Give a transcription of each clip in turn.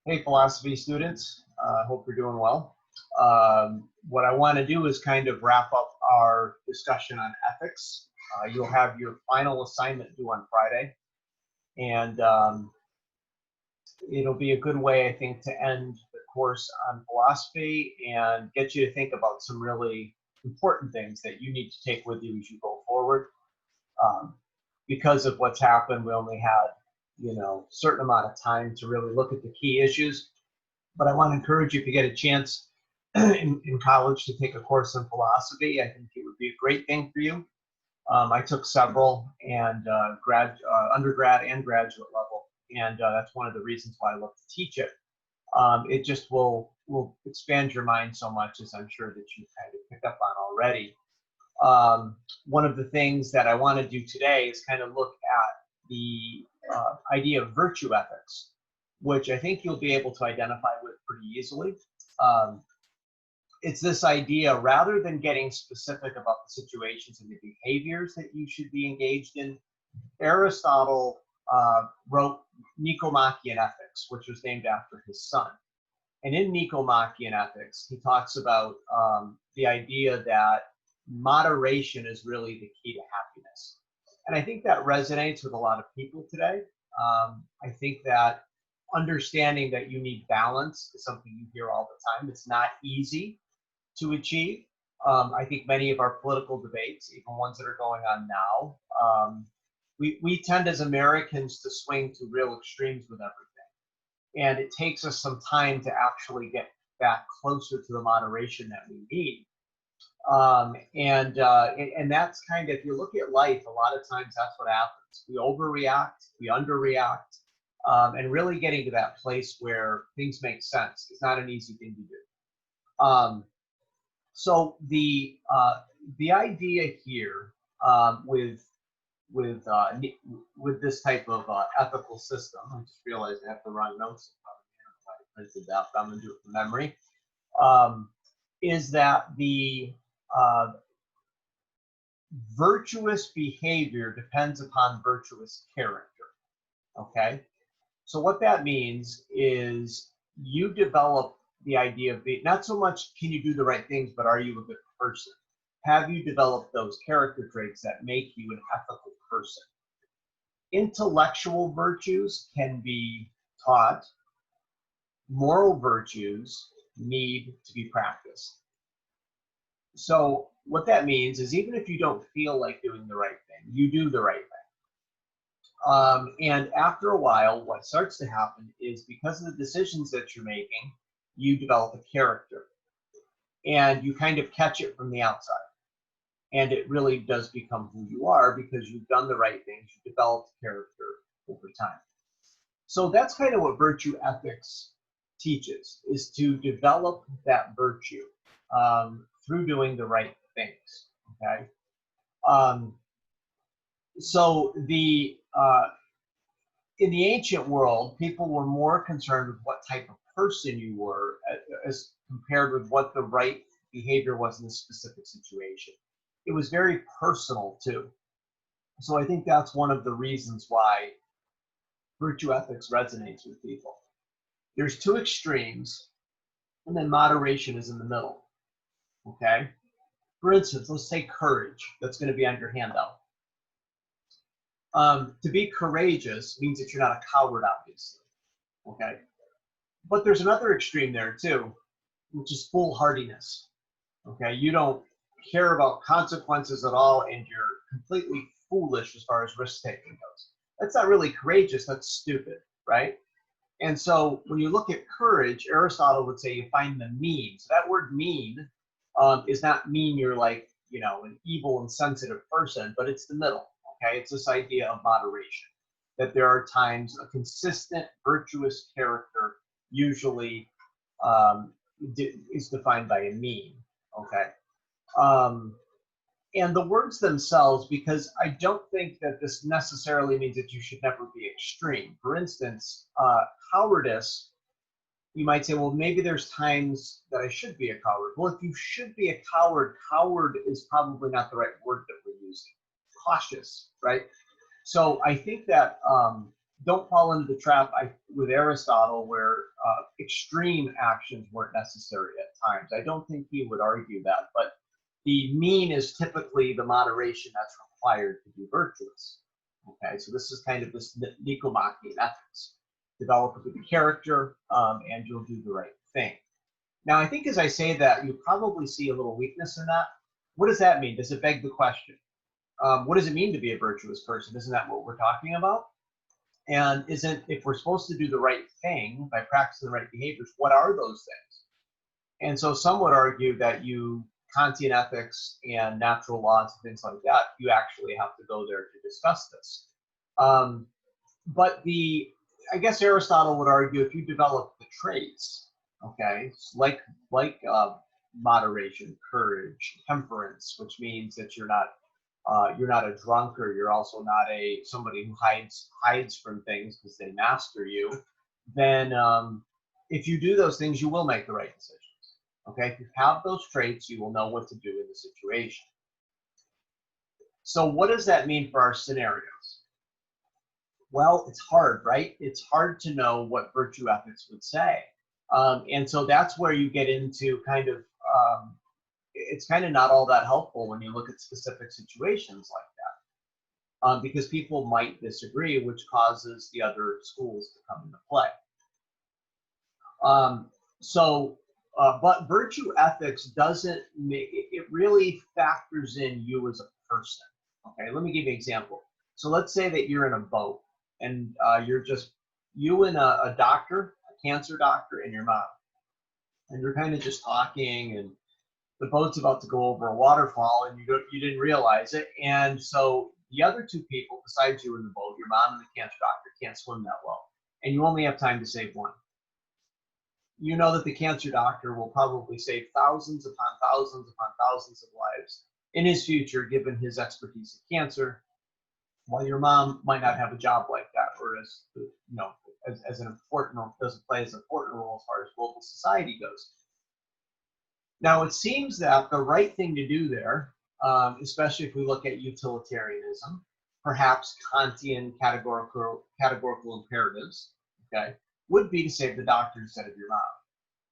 Hey, philosophy students. Hope you're doing well. What I want to do is kind of wrap up our discussion on ethics. You'll have your final assignment due on Friday, and it'll be a good way, I think, to end the course on philosophy and get you to think about some really important things that you need to take with you as you go forward. Because of what's happened, we only had, certain amount of time to really look at the key issues. But I want to encourage you, if you get a chance in college to take a course in philosophy, I think it would be a great thing for you. I took several, and undergrad and graduate level, and that's one of the reasons why I love to teach it. It just will expand your mind so much, as I'm sure that you kind of picked up on already. One of the things that I want to do today is kind of look at the idea of virtue ethics, which I think you'll be able to identify with pretty easily. It's this idea, rather than getting specific about the situations and the behaviors that you should be engaged in, Aristotle wrote Nicomachean Ethics, which was named after his son. And in Nicomachean Ethics, he talks about the idea that moderation is really the key to happiness. And I think that resonates with a lot of people today. I think that understanding that you need balance is something you hear all the time. It's not easy to achieve. I think many of our political debates, even ones that are going on now, we tend as Americans to swing to real extremes with everything. And it takes us some time to actually get back closer to the moderation that we need. And that's kind of, if you look at life, a lot of times that's what happens. We overreact, we underreact, and really getting to that place where things make sense is not an easy thing to do. So the idea here with this type of ethical system, I just realized I have the wrong notes. I printed that, but I'm going to do it from memory. Is that the virtuous behavior depends upon virtuous character. Okay, so what that means is you develop the idea of being, not so much can you do the right things, but are you a good person? Have you developed those character traits that make you an ethical person? Intellectual virtues can be taught. Moral virtues need to be practiced. So what that means is, even if you don't feel like doing the right thing, you do the right thing. And after a while, what starts to happen is, because of the decisions that you're making, you develop a character. And you kind of catch it from the outside. And it really does become who you are, because you've done the right things, you've developed character over time. So that's kind of what virtue ethics teaches, is to develop that virtue through doing the right things. Okay. So in the ancient world, people were more concerned with what type of person you were as compared with what the right behavior was in a specific situation. It was very personal too. So I think that's one of the reasons why virtue ethics resonates with people. There's two extremes, and then moderation is in the middle. Okay? For instance, let's say courage. That's going to be on your handout. To be courageous means that you're not a coward, obviously. Okay? But there's another extreme there too, which is foolhardiness. Okay? You don't care about consequences at all, and you're completely foolish as far as risk-taking goes. That's not really courageous, that's stupid, right? And so when you look at courage, Aristotle would say you find the mean. So that word mean is not mean you're like, an evil and sensitive person, but it's the middle, okay? It's this idea of moderation, that there are times a consistent, virtuous character usually is defined by a mean, okay? And the words themselves, because I don't think that this necessarily means that you should never be extreme. For instance, cowardice, you might say, well, maybe there's times that I should be a coward. Well, if you should be a coward, coward is probably not the right word that we're using. Cautious, right? So I think that don't fall into the trap with Aristotle where extreme actions weren't necessary at times. I don't think he would argue that, but the mean is typically the moderation that's required to be virtuous. Okay, so this is kind of this Nicomachean ethics. Develop a good character, and you'll do the right thing. Now, I think as I say that, you probably see a little weakness in that. What does that mean? Does it beg the question? What does it mean to be a virtuous person? Isn't that what we're talking about? And if we're supposed to do the right thing by practicing the right behaviors, what are those things? And so some would argue that Kantian ethics and natural laws and things like that, you actually have to go there to discuss this. But I guess Aristotle would argue if you develop the traits, okay, like moderation, courage, temperance, which means that you're not a drunkard, you're also not somebody who hides from things because they master you, then if you do those things, you will make the right decisions. Okay, if you have those traits, you will know what to do in the situation. So what does that mean for our scenarios? Well, it's hard, right? It's hard to know what virtue ethics would say. And so that's where you get into kind of, it's kind of not all that helpful when you look at specific situations like that, because people might disagree, which causes the other schools to come into play. But virtue ethics doesn't make, it really factors in you as a person. Okay, let me give you an example. So let's say that you're in a boat and you and a doctor, a cancer doctor, and your mom. And you're kind of just talking, and the boat's about to go over a waterfall, and you didn't realize it. And so the other two people besides you in the boat, your mom and the cancer doctor, can't swim that well. And you only have time to save one. You know that the cancer doctor will probably save thousands upon thousands upon thousands of lives in his future, given his expertise in cancer, while your mom might not have a job like that, or as an important, doesn't play as an important role as far as global society goes. Now, it seems that the right thing to do there, especially if we look at utilitarianism, perhaps Kantian categorical imperatives, okay, would be to save the doctor instead of your mom.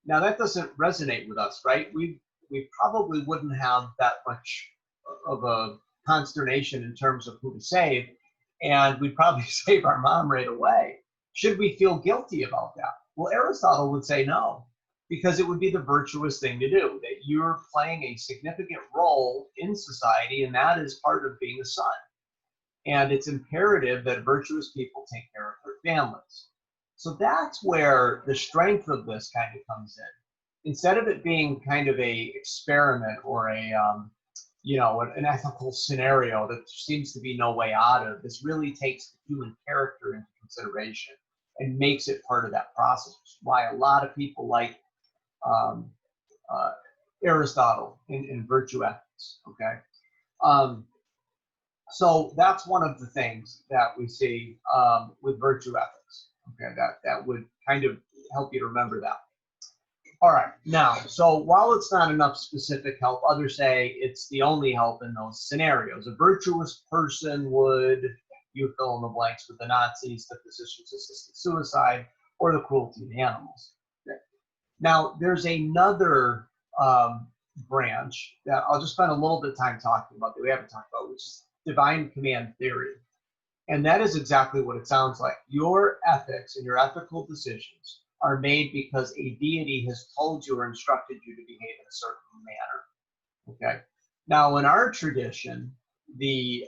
Now, that doesn't resonate with us, right? We probably wouldn't have that much of a consternation in terms of who to save, and we'd probably save our mom right away. Should we feel guilty about that? Well, Aristotle would say no, because it would be the virtuous thing to do, that you're playing a significant role in society, and that is part of being a son. And it's imperative that virtuous people take care of their families. So that's where the strength of this kind of comes in. Instead of it being kind of a experiment or an ethical scenario that there seems to be no way out of, this really takes the human character into consideration and makes it part of that process, which is why a lot of people like Aristotle in virtue ethics, okay? So that's one of the things that we see with virtue ethics, okay? That would kind of help you to remember that. All right, now, so while it's not enough specific help, others say it's the only help in those scenarios. A virtuous person would, you fill in the blanks with the Nazis, the physicians assisted suicide, or the cruelty to animals. Okay. Now, there's another branch that I'll just spend a little bit of time talking about that we haven't talked about, which is divine command theory. And that is exactly what it sounds like. Your ethics and your ethical decisions are made because a deity has told you or instructed you to behave in a certain manner. Okay. Now, in our tradition, the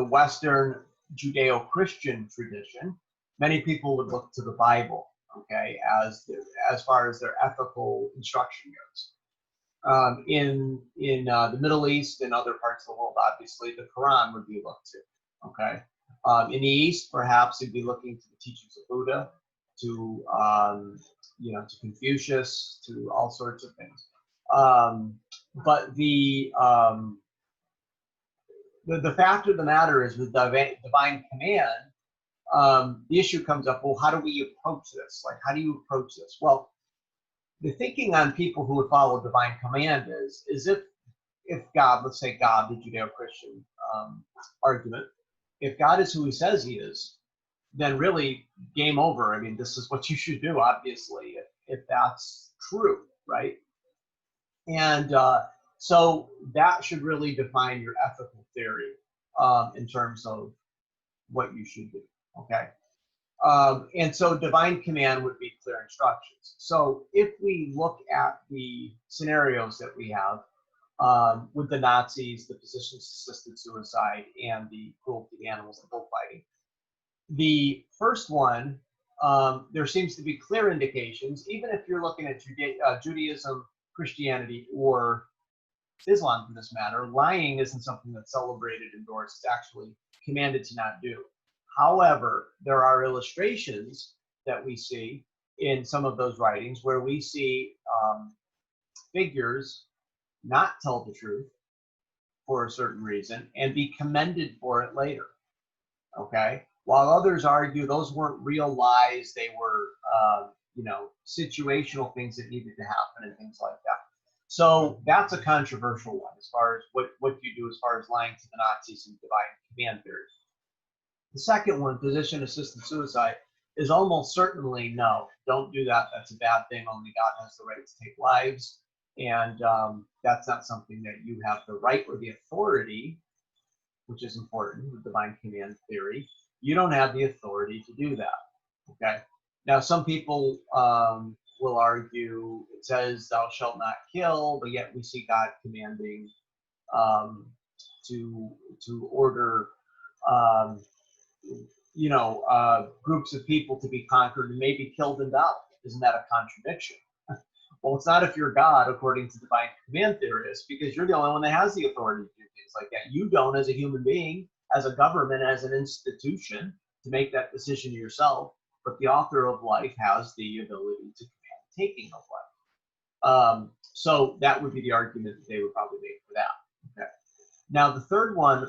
Western Judeo-Christian tradition, many people would look to the Bible, okay, as far as their ethical instruction goes. In the Middle East and other parts of the world, obviously, the Quran would be looked to. Okay. In the East, perhaps it'd be looking to the teachings of Buddha, to Confucius, to all sorts of things. But the fact of the matter is, with divine command, the issue comes up, well, how do we approach this? Like, how do you approach this? Well, the thinking on people who would follow divine command is if God, let's say God, the Judeo-Christian argument, if God is who he says he is, then really game over. I mean, this is what you should do, obviously, if that's true, right? And so that should really define your ethical theory in terms of what you should do, okay? And so divine command would be clear instructions. So if we look at the scenarios that we have with the Nazis, the physician-assisted suicide, and the cruelty to animals and bullfighting, the first one, there seems to be clear indications, even if you're looking at Judaism, Christianity, or Islam for this matter, lying isn't something that's celebrated indoors. It's actually commanded to not do. However, there are illustrations that we see in some of those writings where we see figures not tell the truth for a certain reason and be commended for it later, okay? While others argue those weren't real lies, they were, situational things that needed to happen and things like that. So that's a controversial one as far as what you do as far as lying to the Nazis and divine command theory. The second one, physician-assisted suicide, is almost certainly no, don't do that. That's a bad thing. Only God has the right to take lives. And that's not something that you have the right or the authority, which is important with divine command theory. You don't have the authority to do that, okay? Now, some people will argue it says thou shalt not kill, but yet we see God commanding to order groups of people to be conquered and maybe killed and died. Isn't that a contradiction? Well, it's not if you're God, according to divine command theorists, because you're the only one that has the authority to do things like that. You don't, as a human being, as a government, as an institution, to make that decision yourself, but the author of life has the ability to command the taking of life. So that would be the argument that they would probably make for that. Okay. Now, the third one,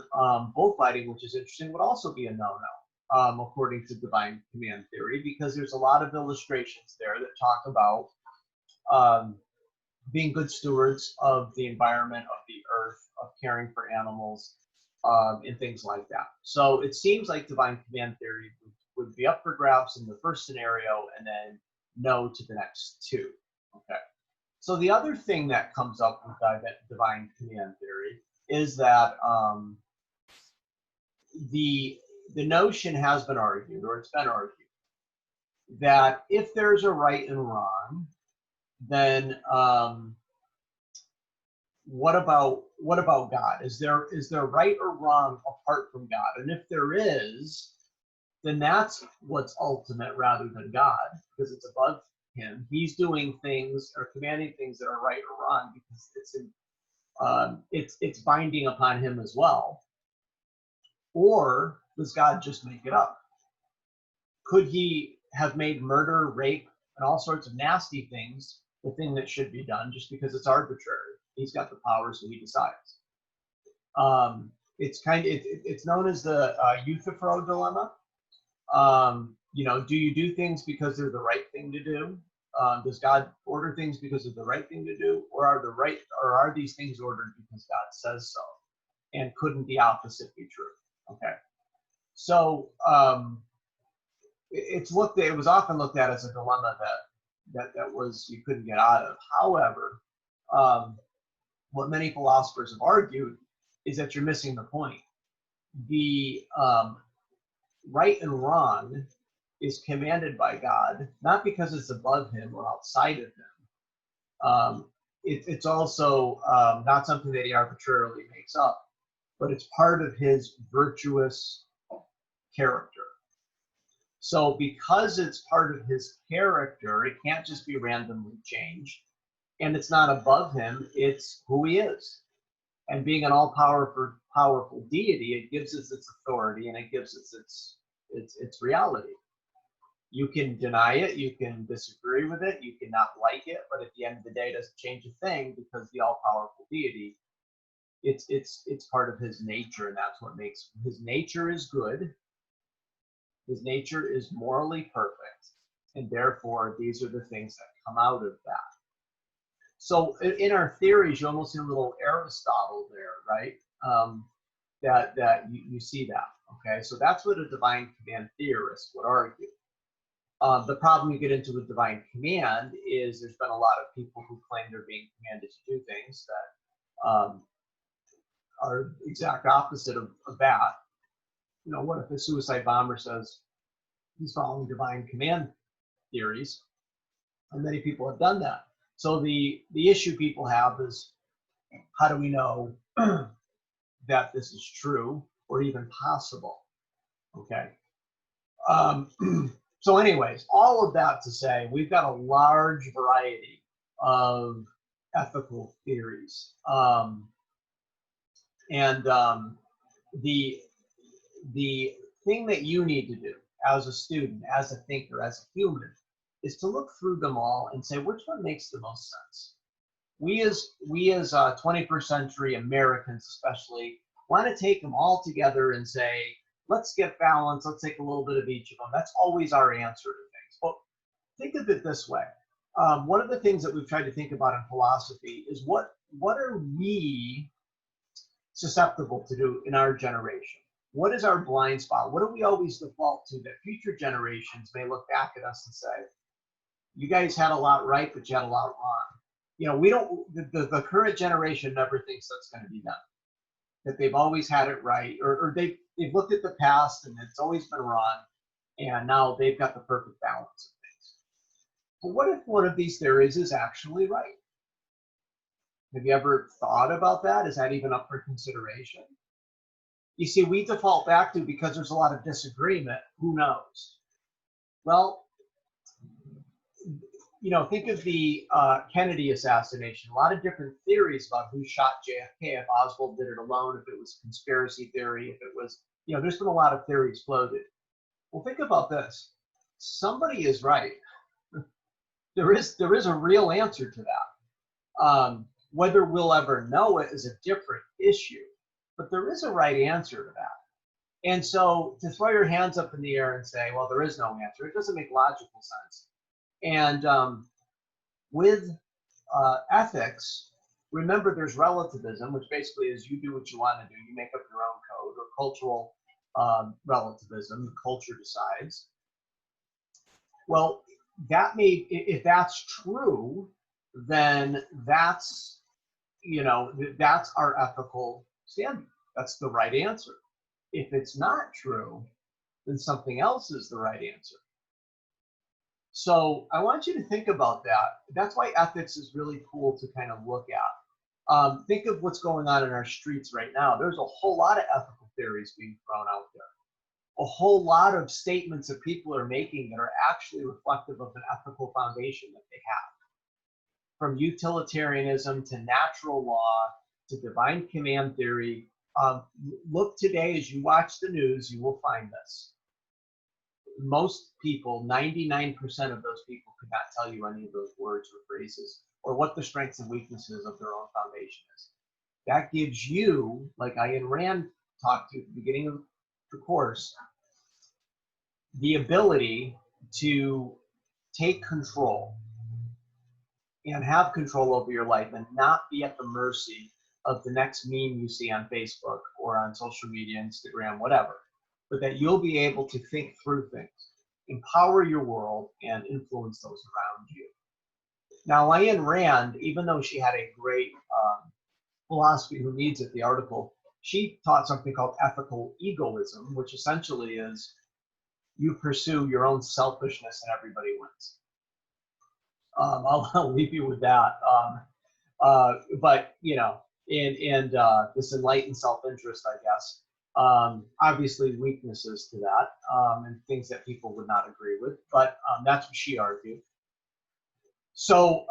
bullfighting, which is interesting, would also be a no-no, according to divine command theory, because there's a lot of illustrations there that talk about being good stewards of the environment, of the earth, of caring for animals, and things like that. So it seems like divine command theory would be up for grabs in the first scenario and then no to the next two. Okay. So the other thing that comes up with divine command theory is that the notion has been argued, or it's been argued, that if there's a right and wrong, then what about God? Is there right or wrong apart from God? And if there is, then that's what's ultimate rather than God, because it's above him. He's doing things or commanding things that are right or wrong because it's binding upon him as well. Or does God just make it up? Could he have made murder, rape, and all sorts of nasty things the thing that should be done just because it's arbitrary? He's got the power, so he decides. It's known as the Euthyphro dilemma. Do you do things because they're the right thing to do? Does God order things because of the right thing to do, or are these things ordered because God says so? And couldn't the opposite be true? Okay, so it was often looked at as a dilemma that was you couldn't get out of. However, what many philosophers have argued is that you're missing the point. The right and wrong is commanded by God, not because it's above him or outside of him. It's also not something that he arbitrarily makes up, but it's part of his virtuous character. So because it's part of his character, it can't just be randomly changed. And it's not above him, it's who he is. And being an all-powerful deity, it gives us its authority and it gives us its reality. You can deny it, you can disagree with it, you can not like it, but at the end of the day, it doesn't change a thing because the all-powerful deity, it's part of his nature, and that's what makes his nature is good. His nature is morally perfect, and therefore these are the things that come out of that. So in our theories, you almost see a little Aristotle there, right? That you see that, Okay, so that's what a divine command theorist would argue. The problem you get into with divine command is there's been a lot of people who claim they're being commanded to do things that are exact opposite of that. You know, what if a suicide bomber says he's following divine command theories? And many people have done that. So the issue people have is, how do we know that this is true or even possible? Okay. So anyways, all of that to say, we've got a large variety of ethical theories. The thing that you need to do as a student, as a thinker, as a human, is to look through them all and say, which one makes the most sense? We as 21st century Americans especially want to take them all together and say, let's get balance, let's take a little bit of each of them. That's always our answer to things. But think of it this way. One of the things that we've tried to think about in philosophy is what are we susceptible to do in our generation? What is our blind spot? What do we always default to that future generations may look back at us and say, you guys had a lot right, but you had a lot wrong? You know, we don't, the current generation never thinks that's going to be them. That they've always had it right, or they've looked at the past and it's always been wrong, and now they've got the perfect balance of things. But what if one of these theories is actually right? Have you ever thought about that? Is that even up for consideration? You see, we default back to, because there's a lot of disagreement, who knows? Well, you know, think of the Kennedy assassination. A lot of different theories about who shot JFK, if Oswald did it alone, if it was conspiracy theory, if it was, you know, there's been a lot of theories floated. Well, think about this. Somebody is right. There is a real answer to that. Whether we'll ever know it is a different issue, but there is a right answer to that. And so to throw your hands up in the air and say, well, there is no answer, it doesn't make logical sense. And with ethics, remember there's relativism, which basically is you do what you want to do. You make up your own code, or cultural relativism, the culture decides. Well, that may, if that's true, then that's, you know, that's our ethical standard. That's the right answer. If it's not true, then something else is the right answer. So I want you to think about that. That's why ethics is really cool to kind of look at. Think of what's going on in our streets right now. There's a whole lot of ethical theories being thrown out there. A whole lot of statements that people are making that are actually reflective of an ethical foundation that they have. From utilitarianism to natural law to divine command theory. Look today, as you watch the news, you will find this. Most people, 99% of those people, could not tell you any of those words or phrases or what the strengths and weaknesses of their own foundation is. That gives you, like Ayn Rand talked to at the beginning of the course, the ability to take control and have control over your life and not be at the mercy of the next meme you see on Facebook or on social media, Instagram, whatever, but that you'll be able to think through things, empower your world, and influence those around you. Now, Ayn Rand, even though she had a great philosophy, Who Needs It, the article, she taught something called ethical egoism, which essentially is you pursue your own selfishness and everybody wins. I'll leave you with that. But, you know, and this enlightened self-interest, I guess, obviously weaknesses to that, and things that people would not agree with, but that's what she argued. So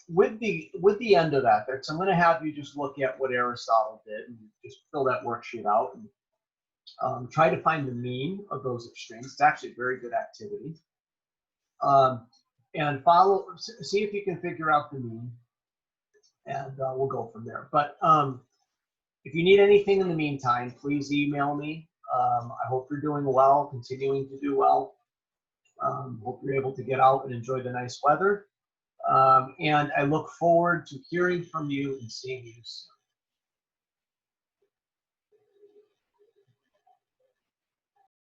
with the end of that, so I'm going to have you just look at what Aristotle did and just fill that worksheet out and try to find the mean of those extremes. It's actually a very good activity. And see if you can figure out the mean, and we'll go from there. But if you need anything in the meantime, please email me. I hope you're doing well, continuing to do well. Hope you're able to get out and enjoy the nice weather. And I look forward to hearing from you and seeing you soon.